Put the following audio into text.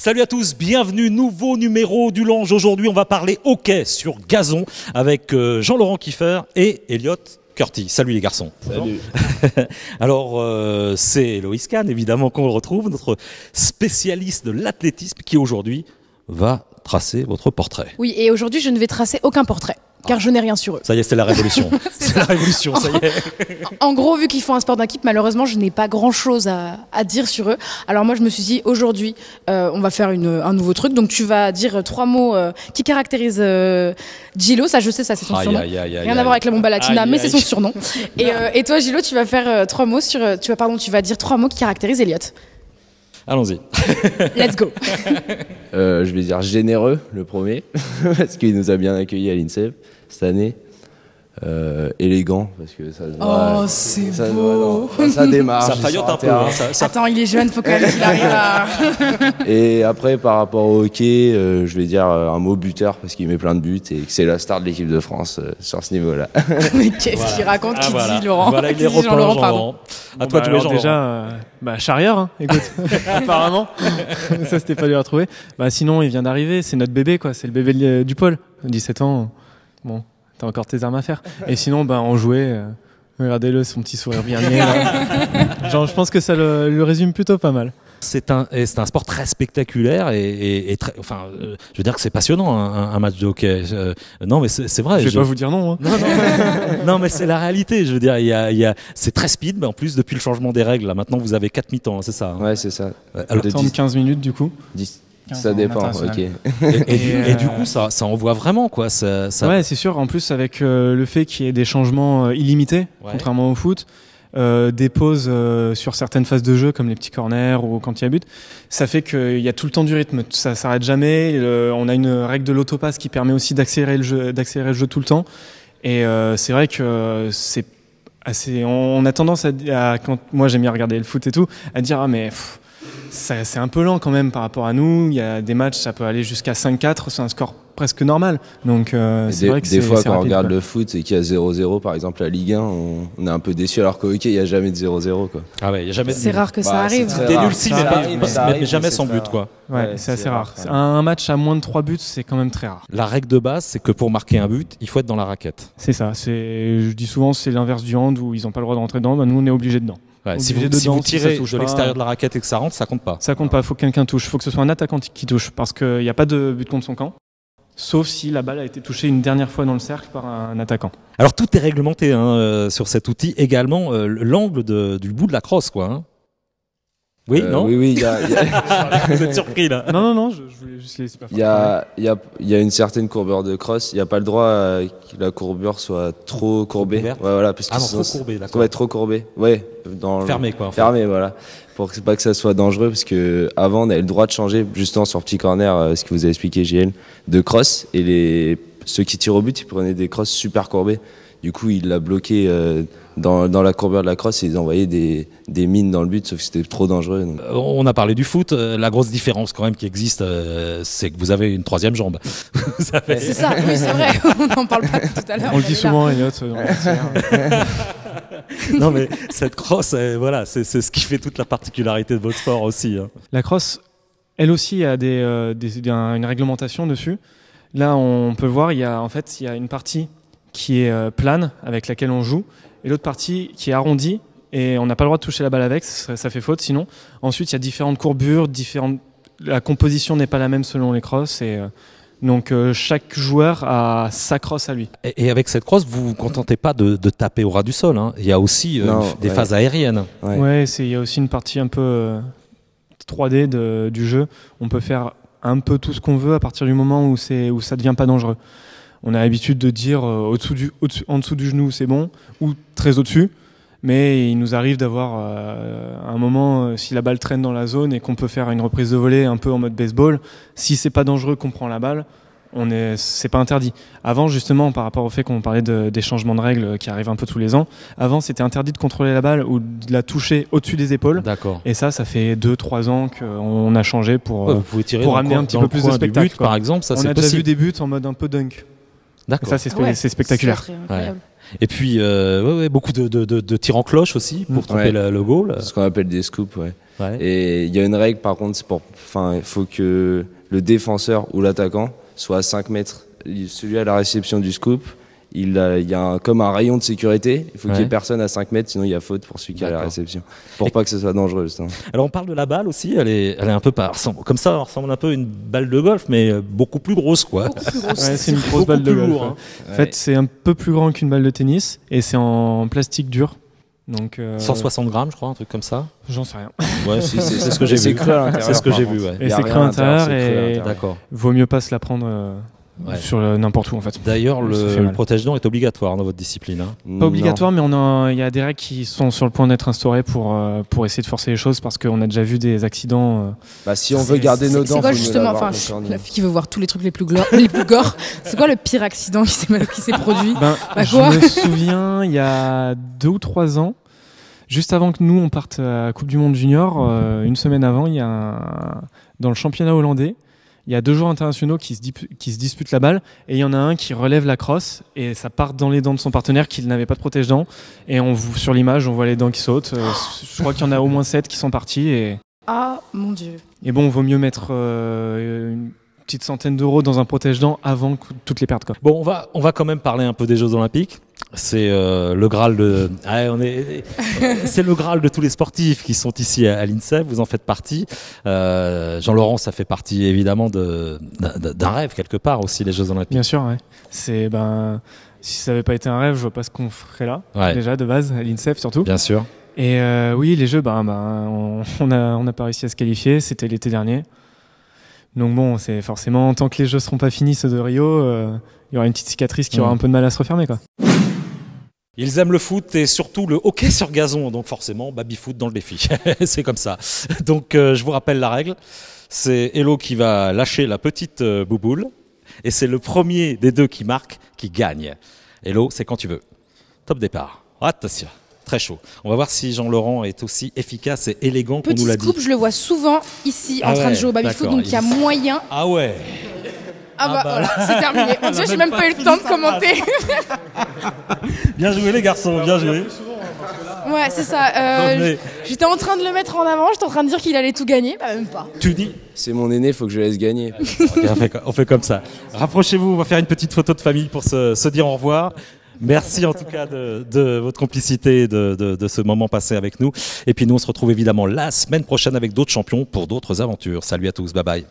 Salut à tous, bienvenue, nouveau numéro du Lange. Aujourd'hui, on va parler hockey sur gazon avec Jean-Laurent Kiefer et Elliot Curti. Salut les garçons. Salut. Alors, c'est Loïs Kahn, évidemment, qu'on retrouve, notre spécialiste de l'athlétisme qui aujourd'hui va tracer votre portrait. Oui, et aujourd'hui, je ne vais tracer aucun portrait, car je n'ai rien sur eux. Ça y est, c'est la révolution. C'est la révolution, ça y est. En gros, vu qu'ils font un sport d'équipe, malheureusement, je n'ai pas grand-chose à dire sur eux. Alors moi, je me suis dit, aujourd'hui, on va faire un nouveau truc. Donc tu vas dire 3 mots qui caractérisent Gillo. Ça, je sais, ça, c'est son surnom. Rien à voir avec la bomba latina, mais c'est son surnom. Et toi, Gillo, tu vas faire 3 mots tu vas dire 3 mots qui caractérisent Elliot. Allons-y. Let's go. Je vais dire généreux, le premier, parce qu'il nous a bien accueillis à l'INSEP cette année. Élégant, parce que ça se voit. Oh, c'est beau. Ça démarre. Ça faillote un peu. Hein, Attends, il est jeune, faut quand même qu'il arrive à... Et après, par rapport au hockey, je vais dire un mot buteur, parce qu'il met plein de buts et que c'est la star de l'équipe de France sur ce niveau-là. Mais qu'est-ce qu'il raconte, qui dit Laurent? Voilà, il est repeint, Jean-Laurent, pardon. À toi de jouer, Jean-Laurent. Déjà, charrière, hein, écoute, apparemment. Ça, c'était pas dur à trouver. Sinon, il vient d'arriver, c'est notre bébé, quoi. C'est le bébé du pôle. 17 ans, bon, t'as encore tes armes à faire. Et sinon, on jouait. Regardez-le, son petit sourire bien niais. Genre, je pense que ça le résume plutôt pas mal. C'est un sport très spectaculaire et très, enfin, je veux dire que c'est passionnant un match de hockey. Non, mais c'est vrai. Je vais pas vous dire non. Hein. Non, mais c'est la réalité. Je veux dire, c'est très speed. Mais en plus, depuis le changement des règles, là, maintenant vous avez 4 mi-temps, hein, c'est ça. Hein. Ouais, c'est ça. Alors, 15 minutes du coup. 10. Ça dépend, ok. Et du coup, ça envoie vraiment, quoi. Ça... Ouais, c'est sûr. En plus, avec le fait qu'il y ait des changements illimités, contrairement au foot, des pauses sur certaines phases de jeu, comme les petits corners ou quand il y a but, ça fait qu'il y a tout le temps du rythme. Ça s'arrête jamais. On a une règle de l'autopasse qui permet aussi d'accélérer le jeu tout le temps. Et c'est vrai que c'est assez. On a tendance à quand moi j'aime bien regarder le foot et tout, à dire ah mais. C'est un peu lent quand même par rapport à nous. Il y a des matchs, ça peut aller jusqu'à 5-4, c'est un score presque normal. Donc c'est vrai que des fois, c'est quand rapide, on regarde quoi. le foot et qu'il y a 0-0, par exemple la Ligue 1, on est un peu déçu alors qu'au hockey, il n'y a jamais de 0-0. Quoi. Ah ouais, il y a jamais. C'est rare que ça arrive. Des nuls, si, mais jamais sans but, quoi. Ouais, c'est assez rare. Un match à moins de 3 buts, c'est quand même très rare. La règle de base, c'est que pour marquer un but, il faut être dans la raquette. C'est ça. Je dis souvent, c'est l'inverse du hand où ils n'ont pas le droit de rentrer dedans. Nous, on est obligé dedans. Ouais, si vous tirez de l'extérieur de la raquette et que ça rentre, ça compte pas. Ça compte pas, il faut que quelqu'un touche. Il faut que ce soit un attaquant qui touche parce qu'il n'y a pas de but contre son camp. Sauf si la balle a été touchée une dernière fois dans le cercle par un attaquant. Alors tout est réglementé sur cet outil. Également l'angle du bout de la crosse, quoi. Hein. Oui, non. Oui, Vous êtes surpris là. Non, je voulais juste laisser pas. Il y a une certaine courbure de crosse. Il n'y a pas le droit que la courbure soit trop courbée. Ouais, voilà, parce que trop courbée, d'accord. Ouais, trop courbée. Ouais, fermé quoi. Fermé, voilà. Pour que pas que ça soit dangereux, parce que avant on avait le droit de changer justement sur petit corner, ce que vous avez expliqué JL, de crosse, et ceux qui tirent au but, ils prenaient des crosses super courbées. Du coup, il l'a bloqué dans la courbure de la crosse et ils envoyaient des mines dans le but, sauf que c'était trop dangereux. Donc. On a parlé du foot. La grosse différence quand même qui existe, c'est que vous avez une 3e jambe. C'est ça, oui, c'est vrai. On n'en parle pas tout à l'heure. On le dit souvent, Elliot. Non, mais cette crosse, voilà, c'est ce qui fait toute la particularité de votre sport aussi. Hein. La crosse, elle aussi, a une réglementation dessus. Là, on peut voir, il y a une partie qui est plane avec laquelle on joue et l'autre partie qui est arrondie et on n'a pas le droit de toucher la balle avec, ça fait faute sinon. Ensuite, il y a différentes courbures, la composition n'est pas la même selon les crosses et donc chaque joueur a sa crosse à lui. Et avec cette crosse, vous vous contentez pas de taper au ras du sol, hein. Il y a aussi des phases aériennes. Ouais, il y a aussi une partie un peu 3D du jeu. On peut faire un peu tout ce qu'on veut à partir du moment où ça devient pas dangereux. On a l'habitude de dire en dessous du genou c'est bon ou très au-dessus, mais il nous arrive d'avoir un moment si la balle traîne dans la zone et qu'on peut faire une reprise de volée un peu en mode baseball, si c'est pas dangereux qu'on prend la balle, c'est pas interdit. Avant justement, par rapport au fait qu'on parlait des changements de règles qui arrivent un peu tous les ans, avant c'était interdit de contrôler la balle ou de la toucher au-dessus des épaules. D'accord. Et ça fait 2-3 ans qu'on a changé pour amener un petit peu plus de spectacle. But, par exemple, ça on c'est a possible. déjà vu des buts en mode un peu dunk. D'accord. Ça c'est spectaculaire. Et puis beaucoup de tirs en cloche aussi pour tromper le goal. C'est ce qu'on appelle des scoops, ouais. Ouais. Et il y a une règle, par contre, il faut que le défenseur ou l'attaquant soit à 5 mètres. Celui à la réception du scoop, il y a comme un rayon de sécurité. Il faut qu'il y ait personne à 5 mètres, sinon il y a faute pour celui qui est à la réception. Pour pas que ce soit dangereux, justement. Alors on parle de la balle aussi, elle est un peu comme ça, elle ressemble un peu à une balle de golf, mais beaucoup plus grosse, quoi. Beaucoup plus grosse. Ouais, c'est une grosse balle de golf. lourd, hein. En fait, c'est un peu plus grand qu'une balle de tennis et c'est en plastique dur. Donc 160 grammes, je crois, un truc comme ça. j'en sais rien. Ouais, c'est ce que j'ai C'est vu. creux à l'intérieur. C'est ce que par j'ai contre. vu, ouais. Et Y a c'est rien creux à à l'intérieur, l'intérieur c'est creux à et l'intérieur. D'accord. vaut mieux pas se la prendre Ouais. sur n'importe où en fait. D'ailleurs, Ça fait le mal. protège-dents est obligatoire dans votre discipline. Hein. Pas obligatoire, mais il y a des règles qui sont sur le point d'être instaurées pour essayer de forcer les choses parce qu'on a déjà vu des accidents. Bah, si on veut garder nos dents, C'est quoi faut mieux justement, l'avoir enfin, concerné. la fille qui veut voir tous les trucs les plus gore, c'est quoi le pire accident qui s'est produit? Ben, Bah, je quoi me souviens, il y a 2 ou 3 ans, juste avant que nous on parte à la Coupe du Monde Junior, une semaine avant, dans le championnat hollandais, il y a 2 joueurs internationaux qui se disputent la balle et il y en a un qui relève la crosse et ça part dans les dents de son partenaire qui n'avait pas de protège-dents et sur l'image on voit les dents qui sautent. Je crois qu'il y en a au moins 7 qui sont partis Ah mon Dieu. et bon, vaut mieux mettre une petite centaine d'euros dans un protège-dents avant toutes les pertes, quoi. Bon, on va quand même parler un peu des Jeux Olympiques. C'est le Graal de. C'est le Graal de tous les sportifs qui sont ici à l'INSEP. Vous en faites partie. Jean-Laurent, ça fait partie évidemment d'un rêve quelque part aussi, les Jeux Olympiques. Bien sûr, ouais. Si ça n'avait pas été un rêve, je vois pas ce qu'on ferait là. Ouais. Déjà de base à l'INSEP surtout. Bien sûr. Et oui, les Jeux, on n'a pas réussi à se qualifier. C'était l'été dernier. Donc bon, c'est forcément tant que les Jeux seront pas finis ceux de Rio, il y aura une petite cicatrice qui aura un peu de mal à se refermer, quoi. Ils aiment le foot et surtout le hockey sur gazon, donc forcément, baby-foot dans le défi. C'est comme ça. Donc je vous rappelle la règle. C'est Hello qui va lâcher la petite bouboule et c'est le premier des 2 qui marque qui gagne. Hello, c'est quand tu veux. Top départ. Attention, très chaud. On va voir si Jean-Laurent est aussi efficace et élégant qu'on nous Petit l'a dit. scoop, je le vois souvent ici en Ah train de ouais, jouer au baby-foot, d'accord. donc il y a moyen. Ah ouais. Ah bah, bah. voilà, c'est terminé. On dirait que j'ai même pas eu le temps de commenter. Bien joué les garçons, bien joué. Ouais, c'est ça. Non, mais- J'étais en train de le mettre en avant, j'étais en train de dire qu'il allait tout gagner, bah même pas. Tu dis. C'est mon aîné, faut que je le laisse gagner. Ok, on fait comme ça. Rapprochez-vous, on va faire une petite photo de famille pour se dire au revoir. Merci en tout cas de votre complicité et de ce moment passé avec nous. Et puis nous, on se retrouve évidemment la semaine prochaine avec d'autres champions pour d'autres aventures. Salut à tous, bye bye.